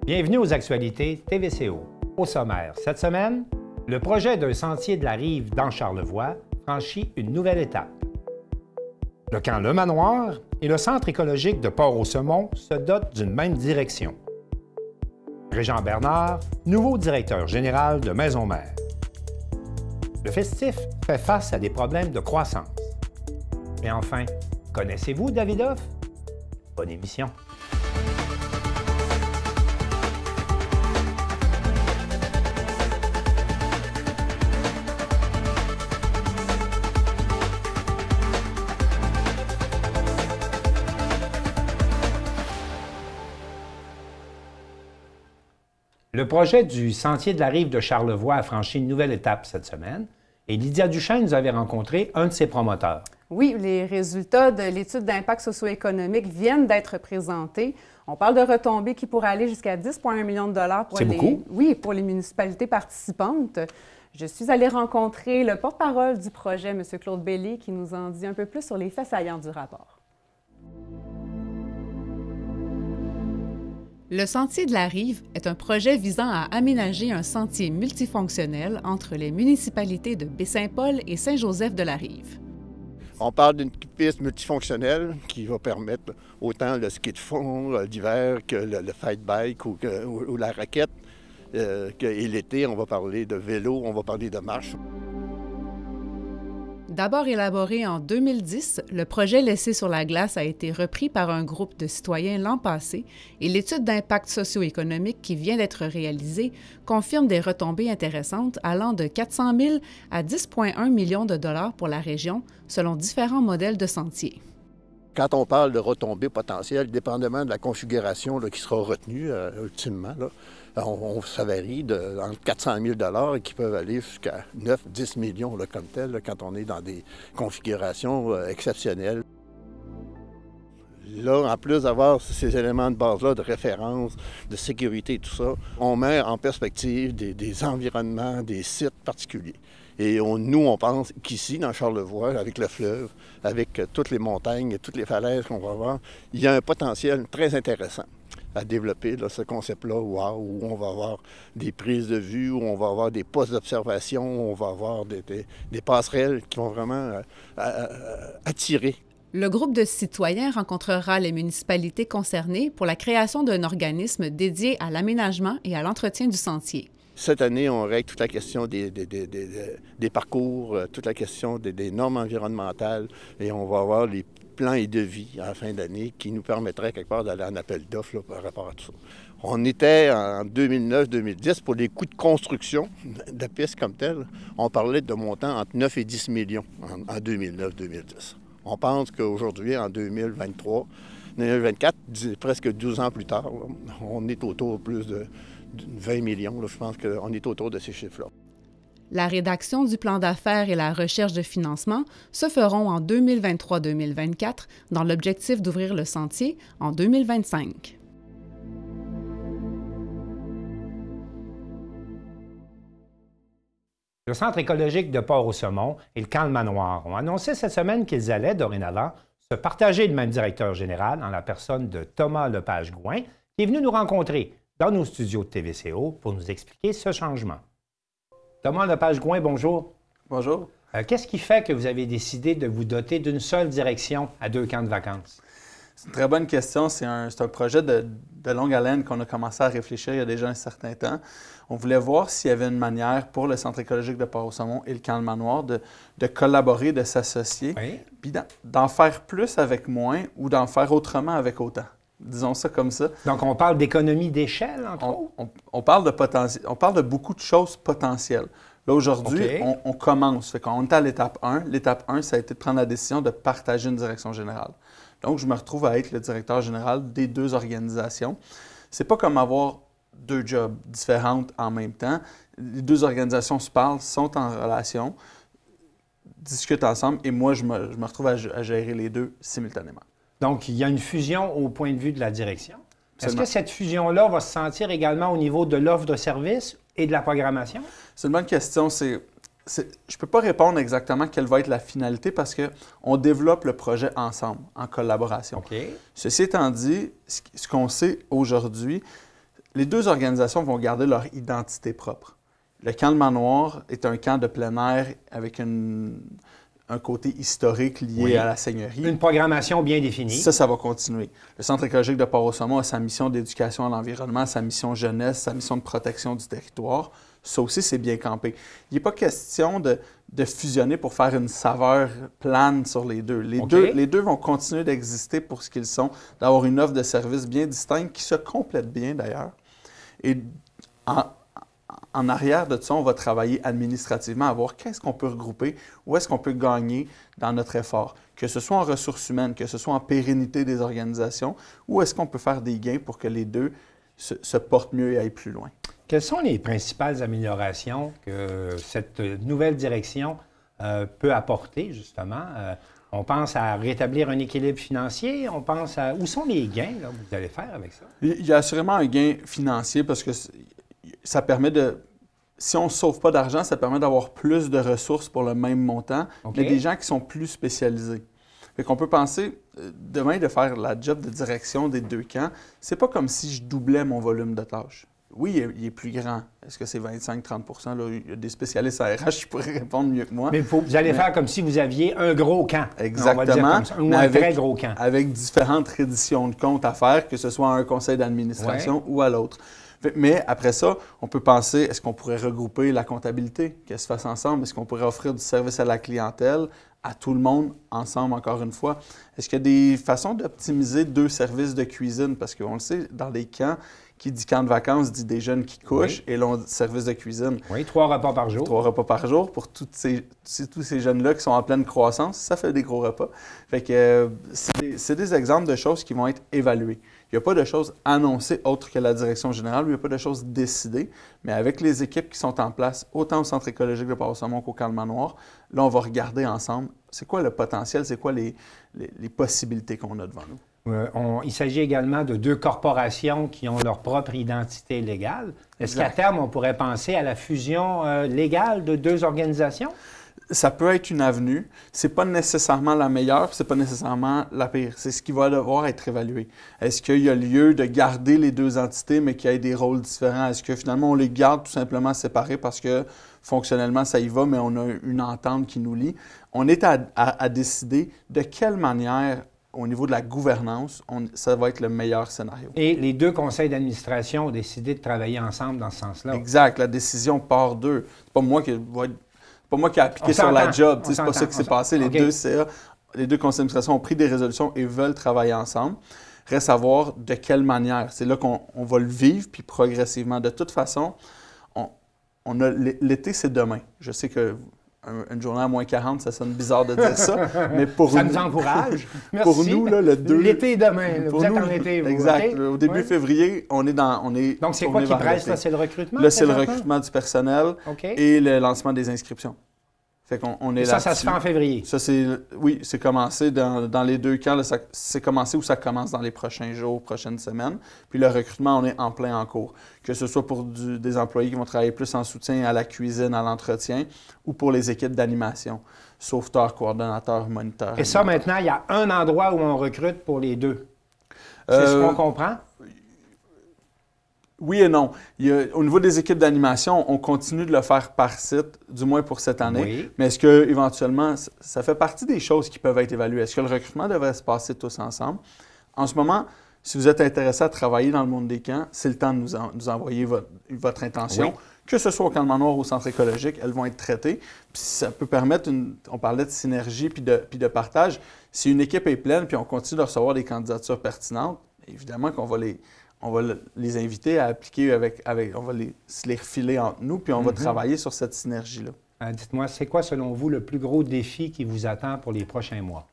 Bienvenue aux actualités TVCO. Au sommaire, cette semaine, le projet d'un sentier de la rive dans Charlevoix franchit une nouvelle étape. Le camp Le Manoir et le centre écologique de Port-au-Semont se dotent d'une même direction. Régent Bernard, nouveau directeur général de Maison Mère. Le festif fait face à des problèmes de croissance. Et enfin, connaissez-vous Davidoff? Bonne émission. Le projet du Sentier de la rive de Charlevoix a franchi une nouvelle étape cette semaine et Lydia Duchesne nous avait rencontré un de ses promoteurs. Oui, les résultats de l'étude d'impact socio-économique viennent d'être présentés. On parle de retombées qui pourraient aller jusqu'à 10,1 millions de dollars pour pour les municipalités participantes. Je suis allée rencontrer le porte-parole du projet, M. Claude Bellé, qui nous en dit un peu plus sur les faits saillants du rapport. Le Sentier de la rive est un projet visant à aménager un sentier multifonctionnel entre les municipalités de Baie-Saint-Paul et Saint-Joseph-de-la-Rive. On parle d'une piste multifonctionnelle qui va permettre autant le ski de fond d'hiver que le fight bike ou la raquette. Et l'été, on va parler de vélo, on va parler de marche. D'abord élaboré en 2010, le projet laissé sur la glace a été repris par un groupe de citoyens l'an passé et l'étude d'impact socio-économique qui vient d'être réalisée confirme des retombées intéressantes allant de 400 000 à 10,1 millions de dollars pour la région, selon différents modèles de sentiers. Quand on parle de retombées potentielles, dépendamment de la configuration qui sera retenue ultimement, ça varie entre 400 000 et qui peuvent aller jusqu'à 9-10 millions comme tel, quand on est dans des configurations exceptionnelles. Là, en plus d'avoir ces éléments de base-là, de référence, de sécurité et tout ça, on met en perspective des environnements, des sites particuliers. Et nous, on pense qu'ici, dans Charlevoix, avec le fleuve, avec toutes les montagnes et toutes les falaises qu'on va voir, il y a un potentiel très intéressant à développer, ce concept-là, où on va avoir des prises de vue, où on va avoir des postes d'observation, où on va avoir des passerelles qui vont vraiment attirer. Le groupe de citoyens rencontrera les municipalités concernées pour la création d'un organisme dédié à l'aménagement et à l'entretien du sentier. Cette année, on règle toute la question des parcours, toute la question des normes environnementales et on va avoir les plans et devis à la fin d'année qui nous permettraient quelque part d'aller en appel d'offres par rapport à tout ça. On était en 2009-2010 pour les coûts de construction de la piste comme telle. On parlait de montants entre 9 et 10 millions en 2009-2010. On pense qu'aujourd'hui, en 2023, 2024, presque 12 ans plus tard, on est autour de plus de 20 millions. Je pense qu'on est autour de ces chiffres-là. La rédaction du plan d'affaires et la recherche de financement se feront en 2023-2024 dans l'objectif d'ouvrir le sentier en 2025. Le centre écologique de Port-au-Semont et le camp Le Manoir ont annoncé cette semaine qu'ils allaient, dorénavant, se partager le même directeur général en la personne de Thomas Lepage-Gouin, qui est venu nous rencontrer dans nos studios de TVCO pour nous expliquer ce changement. Thomas Lepage-Gouin, bonjour. Bonjour. Qu'est-ce qui fait que vous avez décidé de vous doter d'une seule direction à deux camps de vacances? C'est une très bonne question. C'est un projet de longue haleine qu'on a commencé à réfléchir il y a déjà un certain temps. On voulait voir s'il y avait une manière pour le Centre écologique de Port-au-Semont et le camp Le Manoir de collaborer, de s'associer, puis d'en faire plus avec moins ou d'en faire autrement avec autant. Disons ça comme ça. Donc, on parle d'économie d'échelle, entre autres? On parle de potentiel. On parle de beaucoup de choses potentielles. Là, aujourd'hui, on commence. On est à l'étape 1. L'étape 1, ça a été de prendre la décision de partager une direction générale. Donc, je me retrouve à être le directeur général des deux organisations. C'est pas comme avoir deux jobs différentes en même temps. Les deux organisations se parlent, sont en relation, discutent ensemble, et moi, je me retrouve à gérer les deux simultanément. Donc, il y a une fusion au point de vue de la direction. Est-ce que cette fusion-là va se sentir également au niveau de l'offre de services et de la programmation? C'est une bonne question. Je ne peux pas répondre exactement quelle va être la finalité parce qu'on développe le projet ensemble, en collaboration. Ceci étant dit, ce qu'on sait aujourd'hui, les deux organisations vont garder leur identité propre. Le camp de Manoir est un camp de plein air avec un côté historique lié à la seigneurie. Une programmation bien définie. Ça va continuer. Le Centre écologique de Port-au-Saumon a sa mission d'éducation à l'environnement, sa mission jeunesse, sa mission de protection du territoire. Ça aussi, c'est bien campé. Il n'est pas question de fusionner pour faire une saveur plane sur les deux. Les deux vont continuer d'exister pour ce qu'ils sont, d'avoir une offre de services bien distincte qui se complète bien d'ailleurs. Et en arrière de ça, on va travailler administrativement à voir qu'est-ce qu'on peut regrouper, où est-ce qu'on peut gagner dans notre effort, que ce soit en ressources humaines, que ce soit en pérennité des organisations, où est-ce qu'on peut faire des gains pour que les deux se portent mieux et aillent plus loin. Quelles sont les principales améliorations que cette nouvelle direction peut apporter, justement? On pense à rétablir un équilibre financier, on pense à... Où sont les gains là, que vous allez faire avec ça? Il y a assurément un gain financier parce que ça permet de... Si on ne sauve pas d'argent, ça permet d'avoir plus de ressources pour le même montant, mais des gens qui sont plus spécialisés. Fait qu'on peut penser, demain, de faire la job de direction des deux camps, c'est pas comme si je doublais mon volume de tâches. Oui, il est plus grand. Est-ce que c'est 25-30 %? Il y a des spécialistes à RH qui pourraient répondre mieux que moi. Mais vous allez faire comme si vous aviez un gros camp. Exactement. On va dire comme ça, ou un très gros camp. Avec différentes redditions de comptes à faire, que ce soit à un conseil d'administration ou à l'autre. Mais après ça, on peut penser, est-ce qu'on pourrait regrouper la comptabilité, qu'elle se fasse ensemble? Est-ce qu'on pourrait offrir du service à la clientèle, à tout le monde, ensemble, encore une fois? Est-ce qu'il y a des façons d'optimiser deux services de cuisine? Parce qu'on le sait, dans les camps, qui dit camp de vacances dit des jeunes qui couchent et l'on dit service de cuisine. Oui, 3 repas par jour. 3 repas par jour pour tous ces jeunes-là qui sont en pleine croissance. Ça fait des gros repas. Fait que c'est des exemples de choses qui vont être évaluées. Il n'y a pas de choses annoncées autres que la direction générale, il n'y a pas de choses décidées, mais avec les équipes qui sont en place, autant au Centre écologique de Port-au-Saumon qu'au camp de Manoir, là, on va regarder ensemble c'est quoi le potentiel, c'est quoi les possibilités qu'on a devant nous. Il s'agit également de deux corporations qui ont leur propre identité légale. Est-ce qu'à terme, on pourrait penser à la fusion légale de deux organisations? Ça peut être une avenue. Ce n'est pas nécessairement la meilleure, ce n'est pas nécessairement la pire. C'est ce qui va devoir être évalué. Est-ce qu'il y a lieu de garder les deux entités, mais qu'il y ait des rôles différents? Est-ce que finalement, on les garde tout simplement séparés parce que fonctionnellement, ça y va, mais on a une entente qui nous lie? On est à décider de quelle manière, au niveau de la gouvernance, ça va être le meilleur scénario. Et les deux conseils d'administration ont décidé de travailler ensemble dans ce sens-là. Exact. La décision part d'eux. C'est pas moi qui ai appliqué sur la job. C'est pas ça qui s'est passé. Les deux CA, les deux conseils d'administration ont pris des résolutions et veulent travailler ensemble. Reste à voir de quelle manière. C'est là qu'on va le vivre, puis progressivement. De toute façon, l'été, c'est demain. Je sais que une journée à moins 40, ça sonne bizarre de dire ça, mais pour ça nous encourage. Merci. Pour nous, là, le 2... L'été est demain. Vous êtes en été, vous. Exact. Okay? Au début février, on est dans... Donc, c'est quoi qui presse, là? C'est le recrutement? Là, c'est le recrutement du personnel et le lancement des inscriptions. Fait qu'on est là. Ça se fait en février? Ça, c'est commencé dans les deux camps. C'est commencé ou ça commence dans les prochains jours, prochaines semaines. Puis le recrutement, on est en plein en cours. Que ce soit pour des employés qui vont travailler plus en soutien à la cuisine, à l'entretien, ou pour les équipes d'animation, sauveteurs, coordonnateurs, moniteurs. Et ça, maintenant, il y a un endroit où on recrute pour les deux. C'est ce qu'on comprend? Oui et non. Au niveau des équipes d'animation, on continue de le faire par site, du moins pour cette année. Oui. Mais est-ce que éventuellement, ça fait partie des choses qui peuvent être évaluées? Est-ce que le recrutement devrait se passer tous ensemble? En ce moment, si vous êtes intéressé à travailler dans le monde des camps, c'est le temps de nous envoyer votre intention. Oui. Que ce soit au camp de Manoir ou au centre écologique, elles vont être traitées. Puis ça peut permettre, on parlait de synergie puis de partage. Si une équipe est pleine puis on continue de recevoir des candidatures pertinentes, évidemment qu'on va les inviter à appliquer on va se les refiler entre nous, puis on va travailler sur cette synergie-là. Dites-moi, c'est quoi, selon vous, le plus gros défi qui vous attend pour les prochains mois?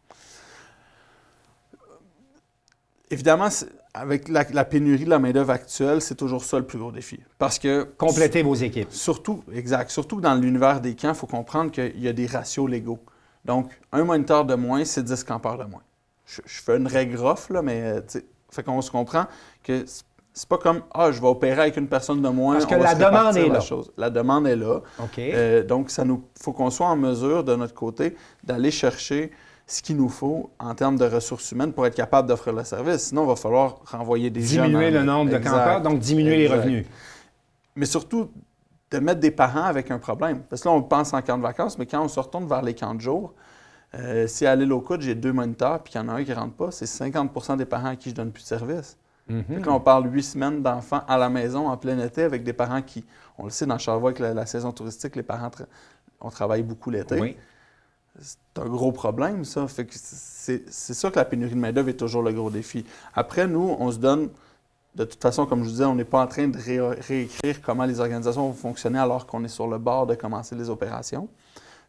Évidemment, avec la pénurie de la main-d'œuvre actuelle, c'est toujours ça le plus gros défi. Parce que... Compléter vos équipes. Surtout, exact. Surtout dans l'univers des camps, il faut comprendre qu'il y a des ratios légaux. Donc, un moniteur de moins, c'est 10 campeurs de moins. Je fais une règle rough, là, mais... Fait qu'on se comprend que c'est pas comme « Ah, je vais opérer avec une personne de moins. » Parce que la demande est là. La demande est là. OK. Donc, faut qu'on soit en mesure, de notre côté, d'aller chercher ce qu'il nous faut en termes de ressources humaines pour être capable d'offrir le service. Sinon, il va falloir renvoyer des jeunes. Diminuer le nombre de campeurs, donc diminuer les revenus. Mais surtout, de mettre des parents avec un problème. Parce que là, on pense en camp de vacances, mais quand on se retourne vers les camps de jour, si à l'île aux Coudres, j'ai 2 moniteurs puis qu'il y en a un qui ne rentre pas, c'est 50 des parents à qui je donne plus de service. Fait que là, on parle 8 semaines d'enfants à la maison en plein été avec des parents qui, on le sait, dans Charlevoix, avec la saison touristique, les parents on travaille beaucoup l'été. Oui. C'est un gros problème, ça. Fait que c'est sûr que la pénurie de main-d'œuvre est toujours le gros défi. Après, nous, on se donne, de toute façon, comme je vous disais, on n'est pas en train de réécrire comment les organisations vont fonctionner alors qu'on est sur le bord de commencer les opérations.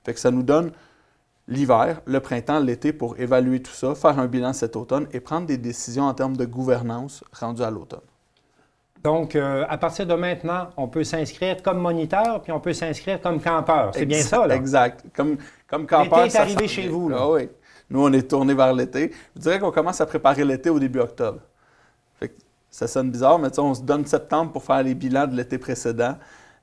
Fait que ça nous donne l'hiver, le printemps, l'été pour évaluer tout ça, faire un bilan cet automne et prendre des décisions en termes de gouvernance rendues à l'automne. Donc, à partir de maintenant, on peut s'inscrire comme moniteur, puis on peut s'inscrire comme campeur. C'est bien ça, là? Exact. Comme campeur, l'été est arrivé chez vous, là. Ah oui. Nous, on est tourné vers l'été. Je dirais qu'on commence à préparer l'été au début octobre. Fait que ça sonne bizarre, mais on se donne septembre pour faire les bilans de l'été précédent,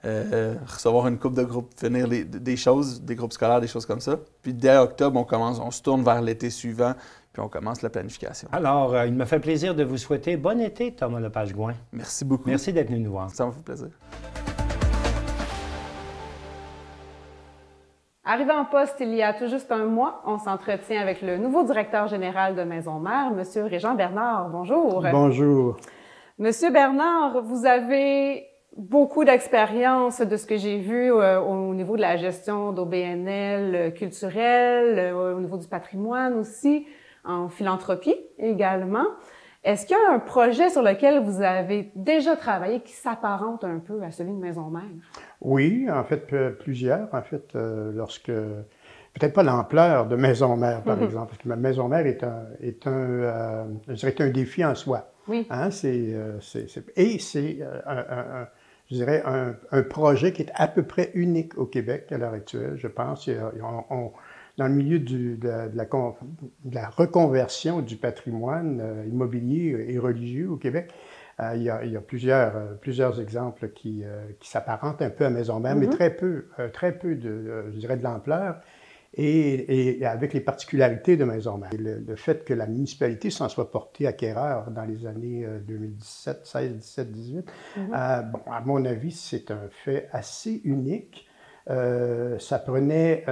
recevoir une coupe de groupes, finir des choses, des groupes scolaires, des choses comme ça. Puis dès octobre, on se tourne vers l'été suivant, puis on commence la planification. Alors, il me fait plaisir de vous souhaiter bon été, Thomas Lepage-Gouin. Merci beaucoup. Merci d'être venu nous voir. Ça me fait plaisir. Arrivé en poste il y a tout juste un mois, on s'entretient avec le nouveau directeur général de Maison Mère, M. Régent Bernard. Bonjour. Bonjour. Monsieur Bernard, vous avez beaucoup d'expérience de ce que j'ai vu au niveau de la gestion d'OBNL culturelle, au niveau du patrimoine aussi, en philanthropie également. Est-ce qu'il y a un projet sur lequel vous avez déjà travaillé qui s'apparente un peu à celui de Maison Mère? Oui, en fait, plusieurs. En fait, peut-être pas l'ampleur de Maison Mère, par exemple, parce que Maison Mère est un défi en soi. Oui. Hein? Je dirais, un projet qui est à peu près unique au Québec à l'heure actuelle, je pense. Dans le milieu de la reconversion du patrimoine immobilier et religieux au Québec, il y a plusieurs exemples qui s'apparentent un peu à Maison Mère, mais très peu je dirais, de l'ampleur. Et avec les particularités de Maison Mère. Le fait que la municipalité s'en soit portée acquéreur dans les années 2017, 16, 17, 18, à mon avis, c'est un fait assez unique. Ça prenait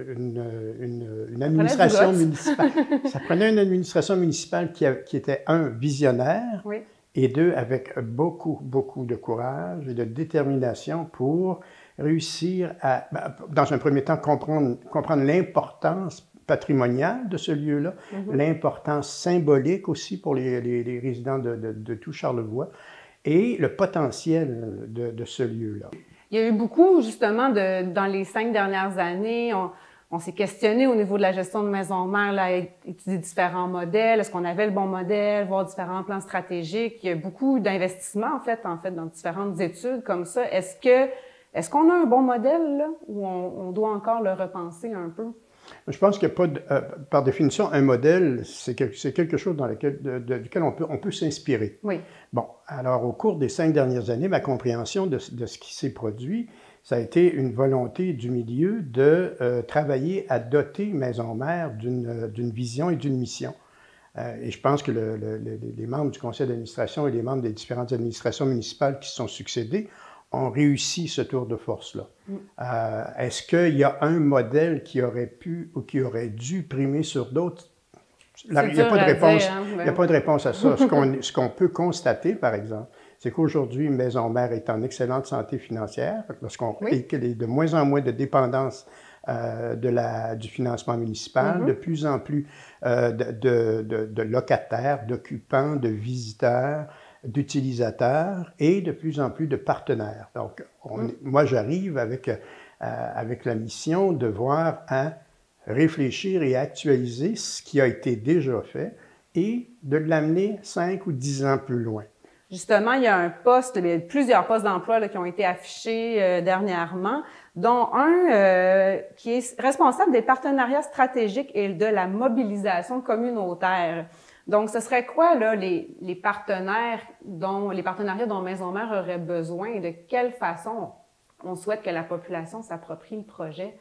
une administration municipale. Ça prenait une administration municipale qui était, un, visionnaire, oui, et deux, avec beaucoup, beaucoup de courage et de détermination pour réussir à, dans un premier temps, comprendre l'importance patrimoniale de ce lieu-là, l'importance symbolique aussi pour les résidents de tout Charlevoix et le potentiel de ce lieu-là. Il y a eu beaucoup, justement, dans les 5 dernières années, on s'est questionné au niveau de la gestion de Maison Mère, là, étudier différents modèles, est-ce qu'on avait le bon modèle, voir différents plans stratégiques. Il y a beaucoup d'investissements, en fait, dans différentes études comme ça. Est-ce qu'on a un bon modèle, là, ou on doit encore le repenser un peu? Je pense qu'il n'y a pas, par définition, un modèle, c'est quelque chose duquel on peut s'inspirer. Oui. Bon, alors au cours des 5 dernières années, ma compréhension de ce qui s'est produit, ça a été une volonté du milieu de travailler à doter Maison Mère d'une vision et d'une mission. Et je pense que les membres du conseil d'administration et les membres des différentes administrations municipales qui se sont succédés ont réussi ce tour de force-là. Est-ce qu'il y a un modèle qui aurait pu ou qui aurait dû primer sur d'autres? Il n'y a pas de réponse. Il n'y a pas de réponse à ça. Ce qu'on peut constater, par exemple, c'est qu'aujourd'hui, Maison Mère est en excellente santé financière, et qu'il y a de moins en moins de dépendance du financement municipal, de plus en plus de locataires, d'occupants, de visiteurs, d'utilisateurs et de plus en plus de partenaires. Donc, moi, j'arrive avec la mission de voir à réfléchir et actualiser ce qui a été déjà fait et de l'amener 5 ou 10 ans plus loin. Justement, il y a plusieurs postes d'emploi là, qui ont été affichés dernièrement, dont un qui est responsable des partenariats stratégiques et de la mobilisation communautaire. Donc, ce serait quoi là, les partenariats dont Maison Mère aurait besoin et de quelle façon on souhaite que la population s'approprie le projet?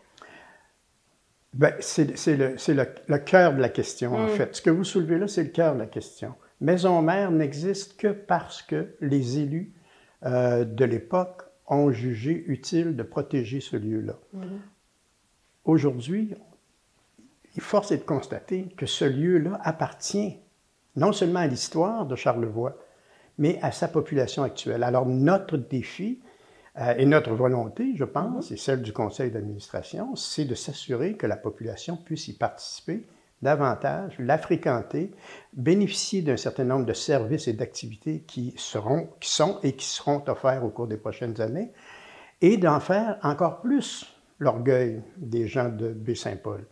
Bien, c'est le cœur de la question, en fait. Ce que vous soulevez là, c'est le cœur de la question. Maison-mère n'existe que parce que les élus de l'époque ont jugé utile de protéger ce lieu-là. Aujourd'hui, force est de constater que ce lieu-là appartient non seulement à l'histoire de Charlevoix, mais à sa population actuelle. Alors, notre défi et notre volonté, je pense, et celle du conseil d'administration, c'est de s'assurer que la population puisse y participer davantage, la fréquenter, bénéficier d'un certain nombre de services et d'activités qui sont et qui seront offerts au cours des prochaines années, et d'en faire encore plus l'orgueil des gens de Baie-Saint-Paul,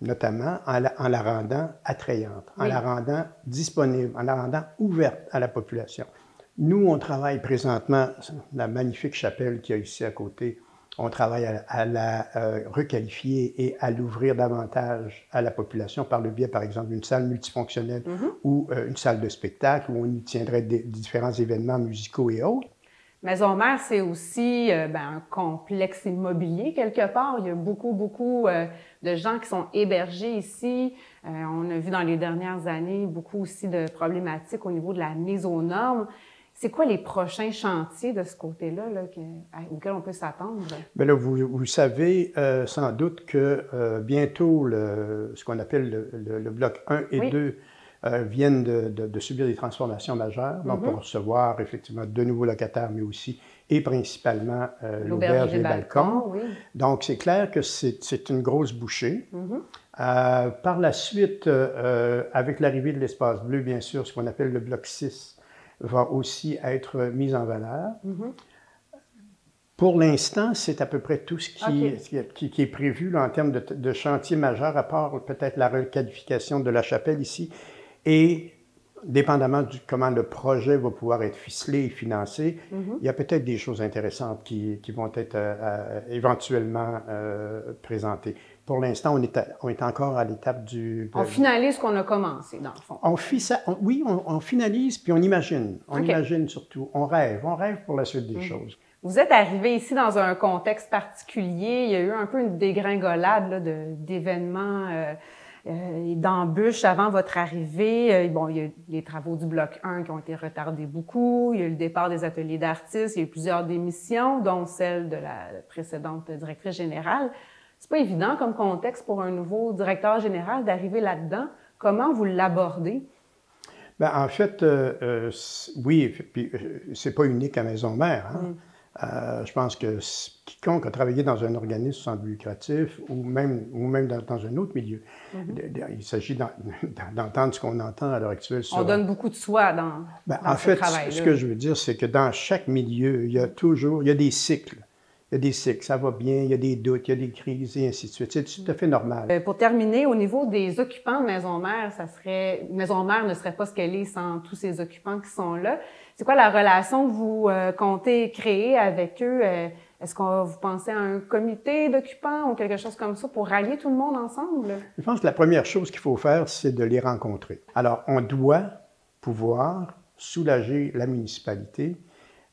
notamment en la rendant attrayante, en la rendant disponible, en la rendant ouverte à la population. Nous, on travaille présentement, la magnifique chapelle qu'il y a ici à côté, on travaille à la requalifier et à l'ouvrir davantage à la population par le biais, par exemple, d'une salle multifonctionnelle ou une salle de spectacle où on y tiendrait différents événements musicaux et autres. Maison-mère, c'est aussi un complexe immobilier quelque part. Il y a beaucoup de gens qui sont hébergés ici. On a vu dans les dernières années beaucoup aussi de problématiques au niveau de la mise aux normes. C'est quoi les prochains chantiers de ce côté-là auxquels on peut s'attendre? Bien là, vous savez sans doute que bientôt, ce qu'on appelle le bloc 1 et 2 viennent de subir des transformations majeures, donc pour recevoir effectivement de nouveaux locataires, mais aussi et principalement l'auberge et les balcons. Oui. Donc, c'est clair que c'est une grosse bouchée. Par la suite, avec l'arrivée de l'espace bleu, bien sûr, ce qu'on appelle le bloc 6 va aussi être mis en valeur. Pour l'instant, c'est à peu près tout ce qui est prévu là, en termes de chantier majeur, à part peut-être la requalification de la chapelle ici. Et dépendamment de comment le projet va pouvoir être ficelé et financé, il y a peut-être des choses intéressantes qui vont être éventuellement présentées. Pour l'instant, on est encore à l'étape du... On finalise ce qu'on a commencé, dans le fond. On finalise, puis on imagine. On imagine surtout. On rêve pour la suite des choses. Vous êtes arrivé ici dans un contexte particulier. Il y a eu un peu une dégringolade d'événements et d'embûches avant votre arrivée. Bon, il y a les travaux du bloc 1 qui ont été retardés beaucoup. Il y a eu le départ des ateliers d'artistes. Il y a eu plusieurs démissions, dont celle de la précédente directrice générale. C'est pas évident comme contexte pour un nouveau directeur général d'arriver là-dedans. Comment vous l'abordez? Bien, en fait, oui, puis c'est pas unique à Maison-Mère. Je pense que quiconque a travaillé dans un organisme sans but lucratif ou même dans un autre milieu, il s'agit d'entendre ce qu'on entend à l'heure actuelle. On donne beaucoup de soi dans ce travail-là. Ce que je veux dire, c'est que dans chaque milieu, il y a des cycles. Il y a des cycles, ça va bien, il y a des doutes, il y a des crises et ainsi de suite. C'est tout à fait normal. Pour terminer, au niveau des occupants de Maison-Mère, Maison-Mère ne serait pas ce qu'elle est sans tous ces occupants qui sont là. C'est quoi la relation que vous comptez créer avec eux? Est-ce que vous pensez à un comité d'occupants ou quelque chose comme ça pour rallier tout le monde ensemble? Je pense que la première chose qu'il faut faire, c'est de les rencontrer. Alors, on doit pouvoir soulager la municipalité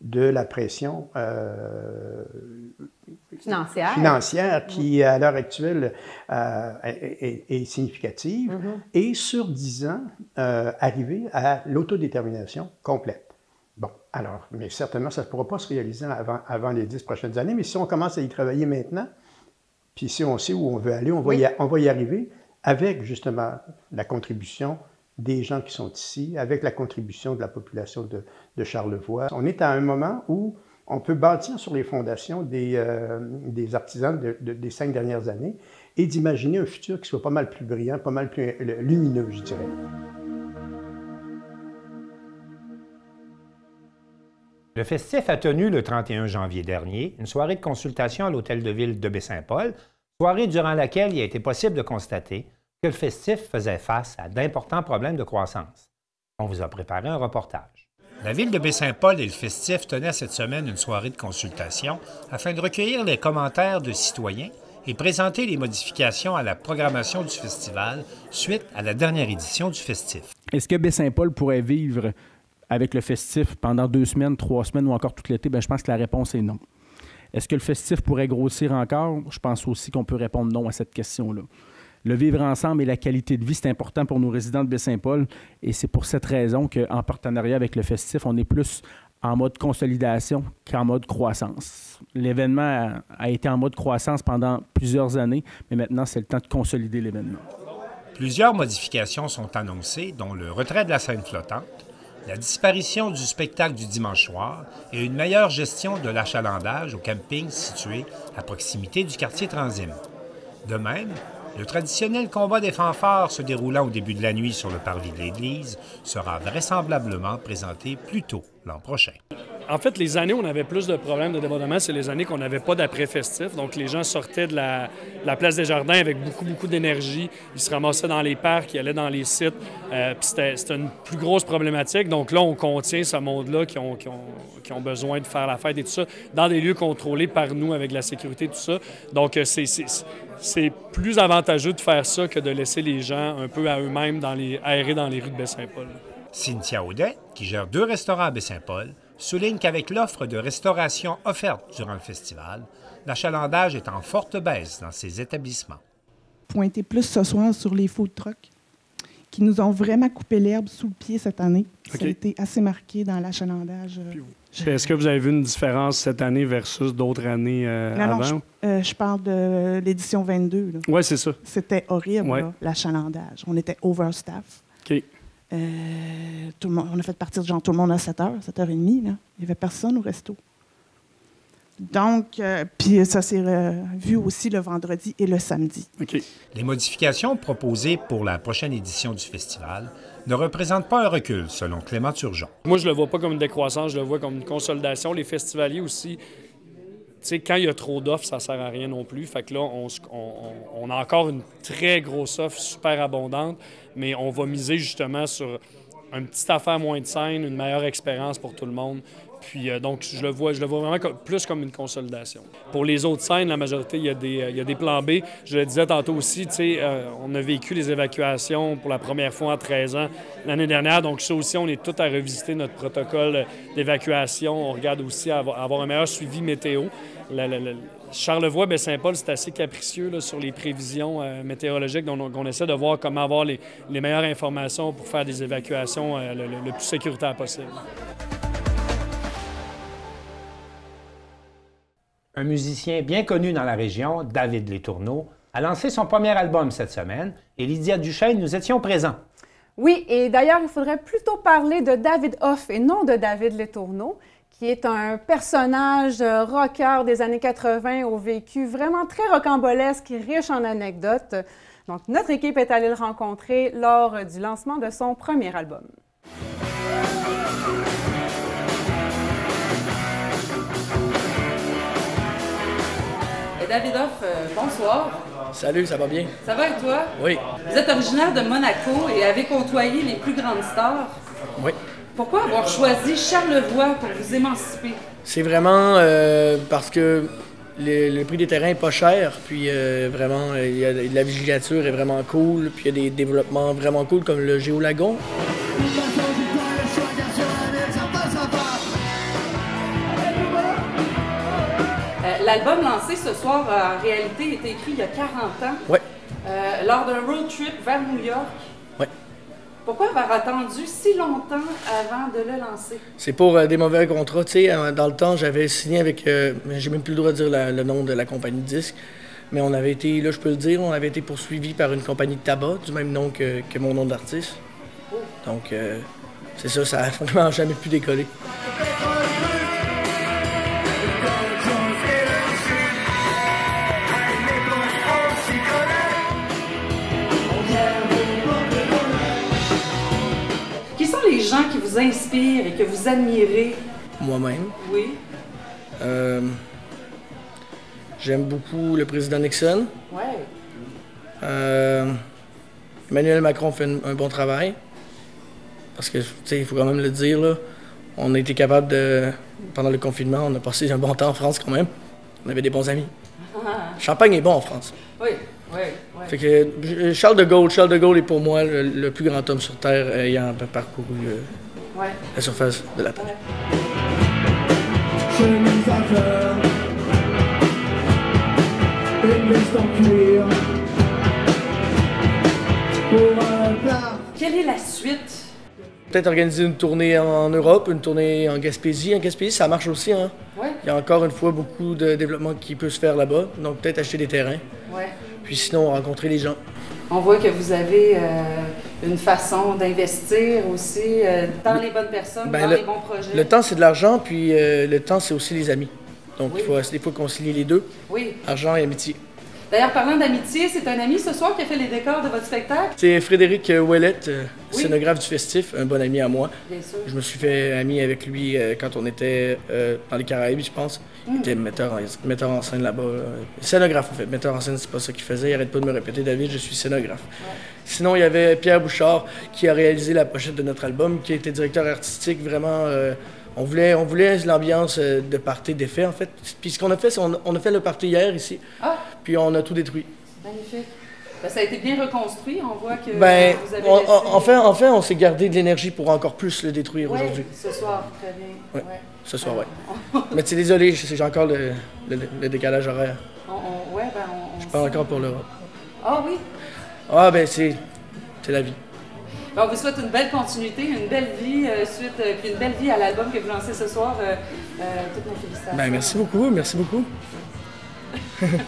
de la pression financière qui, à l'heure actuelle, est significative, et sur 10 ans, arriver à l'autodétermination complète. Bon, alors, mais certainement, ça ne pourra pas se réaliser avant les 10 prochaines années, mais si on commence à y travailler maintenant, puis si on sait où on veut aller, on va y arriver avec, justement, la contribution des gens qui sont ici, avec la contribution de la population de Charlevoix. On est à un moment où on peut bâtir sur les fondations des artisans des 5 dernières années et d'imaginer un futur qui soit pas mal plus brillant, pas mal plus lumineux, je dirais. Le festif a tenu le 31 janvier dernier une soirée de consultation à l'Hôtel de Ville de Baie-Saint-Paul, soirée durant laquelle il a été possible de constater que le festif faisait face à d'importants problèmes de croissance. On vous a préparé un reportage. La Ville de Baie-Saint-Paul et le festif tenaient cette semaine une soirée de consultation afin de recueillir les commentaires de citoyens et présenter les modifications à la programmation du festival suite à la dernière édition du festif. Est-ce que Baie-Saint-Paul pourrait vivre avec le festif pendant 2 semaines, 3 semaines ou encore tout l'été? Bien, je pense que la réponse est non. Est-ce que le festif pourrait grossir encore? Je pense aussi qu'on peut répondre non à cette question-là. Le vivre ensemble et la qualité de vie, c'est important pour nos résidents de Baie-Saint-Paul et c'est pour cette raison qu'en partenariat avec le festif, on est plus en mode consolidation qu'en mode croissance. L'événement a été en mode croissance pendant plusieurs années, mais maintenant, c'est le temps de consolider l'événement. Plusieurs modifications sont annoncées, dont le retrait de la scène flottante, la disparition du spectacle du dimanche soir et une meilleure gestion de l'achalandage au camping situé à proximité du quartier Transim. De même, le traditionnel combat des fanfares se déroulant au début de la nuit sur le parvis de l'église sera vraisemblablement présenté plus tôt l'an prochain. En fait, les années où on avait plus de problèmes de débordement, c'est les années qu'on n'avait pas d'après-festif. Donc, les gens sortaient de la place des Jardins avec beaucoup d'énergie. Ils se ramassaient dans les parcs, ils allaient dans les sites. Puis c'était une plus grosse problématique. Donc là, on contient ce monde-là qui ont besoin de faire la fête et tout ça dans des lieux contrôlés par nous avec la sécurité et tout ça. Donc, c'est plus avantageux de faire ça que de laisser les gens un peu à eux-mêmes aérer dans les rues de Baie-Saint-Paul. Cynthia Audet, qui gère 2 restaurants à Baie-Saint-Paul, souligne qu'avec l'offre de restauration offerte durant le festival, l'achalandage est en forte baisse dans ces établissements. Pointer plus ce soir sur les food trucks qui nous ont vraiment coupé l'herbe sous le pied cette année. Okay. Ça a été assez marqué dans l'achalandage. Est-ce que vous avez vu une différence cette année versus d'autres années avant? Non, je parle de l'édition 22. Oui, c'est ça. C'était horrible, l'achalandage. On était overstaff. OK. On a fait partir de genre tout le monde à 7h, 7h30. Là. Il n'y avait personne au resto. Donc, puis ça s'est vu aussi le vendredi et le samedi. Okay. Les modifications proposées pour la prochaine édition du festival ne représentent pas un recul, selon Clément Turgeon. Moi, je le vois pas comme une décroissance, je le vois comme une consolidation. Les festivaliers aussi, tu sais, quand il y a trop d'offres, ça sert à rien non plus. Fait que là, on a encore une très grosse offre, super abondante, mais on va miser justement sur une petite affaire moins de scène, une meilleure expérience pour tout le monde. Puis donc, je le vois vraiment plus comme une consolidation. Pour les autres scènes, la majorité, il y a des plans B. Je le disais tantôt aussi, tu sais, on a vécu les évacuations pour la première fois en 13 ans l'année dernière. Donc, ça aussi, on est tout à revisiter notre protocole d'évacuation. On regarde aussi à avoir un meilleur suivi météo. Charlevoix, Baie-Saint-Paul, c'est assez capricieux là, sur les prévisions météorologiques. Donc, on essaie de voir comment avoir les meilleures informations pour faire des évacuations le plus sécuritaire possible. Un musicien bien connu dans la région, David Letourneau, a lancé son premier album cette semaine et Lydia Duchesne, nous étions présents. Oui, et d'ailleurs, il faudrait plutôt parler de David Hoff et non de David Letourneau, qui est un personnage rocker des années 80 au vécu vraiment très rocambolesque et riche en anecdotes. Donc, notre équipe est allée le rencontrer lors du lancement de son premier album. David Hoff, bonsoir. Salut, ça va bien? Ça va et toi? Oui. Vous êtes originaire de Monaco et avez côtoyé les plus grandes stars. Oui. Pourquoi avoir choisi Charlevoix pour vous émanciper? C'est vraiment parce que le prix des terrains n'est pas cher, puis vraiment, la villégiature est vraiment cool, puis il y a des développements vraiment cool comme le Géolagon. L'album lancé ce soir, en réalité, était écrit il y a 40 ans. Oui. Lors d'un road trip vers New York. Oui. Pourquoi avoir attendu si longtemps avant de le lancer? C'est pour des mauvais contrats. Tu sais, dans le temps, j'avais signé avec... j'ai même plus le droit de dire le nom de la compagnie de disques. Mais on avait été, là je peux le dire, on avait été poursuivi par une compagnie de tabac, du même nom que mon nom d'artiste. Oh. Donc, c'est ça, ça a vraiment jamais pu décoller. Les gens qui vous inspirent et que vous admirez? Moi-même. Oui. J'aime beaucoup le président Nixon. Oui. Emmanuel Macron fait un bon travail. Parce que, tu sais, il faut quand même le dire, là, on a été capable de... Pendant le confinement, on a passé un bon temps en France quand même. On avait des bons amis. Champagne est bon en France. Oui. Oui. Fait que Charles de Gaulle est pour moi le plus grand homme sur Terre ayant parcouru la surface de la planète. Quelle est la suite? Peut-être organiser une tournée en Europe, une tournée en Gaspésie. En Gaspésie, ça marche aussi, hein? Ouais. Il y a encore une fois beaucoup de développement qui peut se faire là-bas. Donc peut-être acheter des terrains. Ouais. Puis sinon, rencontrer les gens. On voit que vous avez une façon d'investir aussi dans les bonnes personnes, dans les bons projets. Le temps, c'est de l'argent, puis le temps, c'est aussi les amis. Donc il faut des fois concilier les deux. Oui. Argent et amitié. D'ailleurs, parlant d'amitié, c'est un ami ce soir qui a fait les décors de votre spectacle? C'est Frédéric Ouellette, scénographe du festif, un bon ami à moi. Bien sûr. Je me suis fait ami avec lui quand on était dans les Caraïbes, je pense. Il était metteur en scène là-bas. Scénographe, en fait. Metteur en scène, c'est pas ça qu'il faisait. Il arrête pas de me répéter, David, je suis scénographe. Ouais. Sinon, il y avait Pierre Bouchard qui a réalisé la pochette de notre album, qui était directeur artistique, vraiment... On voulait l'ambiance de party d'effet, en fait. Puis ce qu'on a fait, c'est on a fait le party hier, ici. Ah. Puis on a tout détruit. Magnifique. Ben, ça a été bien reconstruit. On voit que vous avez laissé... en fait, on s'est gardé de l'énergie pour encore plus le détruire aujourd'hui. Ce soir, très bien. Ouais. Ouais. Ce soir, oui. Mais tu sais, désolé, j'ai encore le décalage horaire. Je parle encore pour l'Europe. Ah oui? Ah, ben c'est la vie. On vous souhaite une belle continuité, une belle vie puis une belle vie à l'album que vous lancez ce soir. Toutes mes félicitations. Ben, merci beaucoup, merci beaucoup. Merci.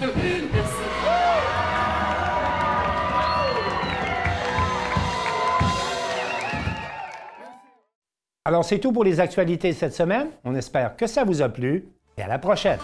Alors, c'est tout pour les actualités cette semaine. On espère que ça vous a plu et à la prochaine.